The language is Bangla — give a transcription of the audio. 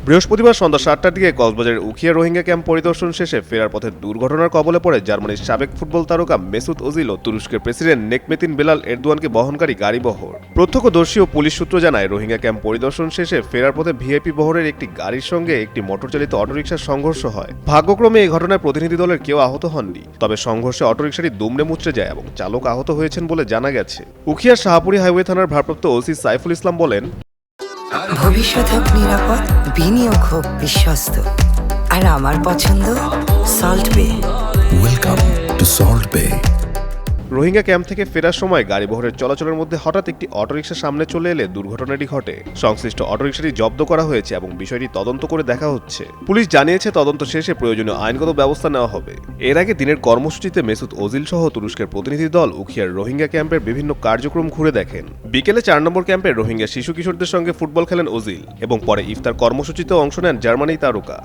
বৃহস্পতিবার সন্ধ্যা ৭টার দিকে কক্সবাজারের উখিয়া রোহিঙ্গা ক্যাম্প পরিদর্শন শেষে ফেরার পথে দুর্ঘটনার কবলে পড়ে জার্মানির সাবেক ফুটবল তারকা মেসুত ওজিল ও তুরস্কের প্রেসিডেন্ট নেকমেতিন বেলাল এরদোয়ানকে বহনকারী গাড়িবহর। প্রত্যক্ষদর্শী ও পুলিশ সূত্র জানায়, রোহিঙ্গা ক্যাম্প পরিদর্শন শেষে ফেরার পথে ভিআইপি বহরের একটি গাড়ির সঙ্গে একটি মোটরচালিত অটোরিকশার সংঘর্ষ হয়। ভাগ্যক্রমে এই ঘটনায় প্রতিনিধি দলের কেউ আহত হননি, তবে সংঘর্ষে অটোরিকশাটি দুমড়ে মুচড়ে যায় এবং চালক আহত হয়েছেন বলে জানা গেছে। উখিয়ার শাহপুরী হাইওয়ে থানার ভারপ্রাপ্ত ওসি সাইফুল ইসলাম বলেন, ভবিষ্যৎ হোক নিরাপদ, বিনিয়োগ হোক বিশ্বস্ত, আর আমার পছন্দ সল্ট বে। ওয়েলকাম টু সল্ট বে। রোহিঙ্গা ক্যাম্প থেকে ফেরার সময় গাড়িবহরের চলাচলের মধ্যে হঠাৎ একটি অটোরিকশা সামনে চলে এলে দুর্ঘটনাটি ঘটে। সংশ্লিষ্ট অটোরিকশাটি জব্দ করা হয়েছে এবং বিষয়টি তদন্ত করে দেখা হচ্ছে। পুলিশ জানিয়েছে, তদন্ত শেষে প্রয়োজনীয় আইনগত ব্যবস্থা নেওয়া হবে। এর আগে দিনের কর্মসূচিতে মেসুত ওজিল সহ তুরস্কের প্রতিনিধি দল উখিয়ার রোহিঙ্গা ক্যাম্পের বিভিন্ন কার্যক্রম ঘুরে দেখেন। বিকেলে ৪ নম্বর ক্যাম্পে রোহিঙ্গা শিশু কিশোরদের সঙ্গে ফুটবল খেলেন ওজিল এবং পরে ইফতার কর্মসূচিতেও অংশ নেন জার্মানি তারকা।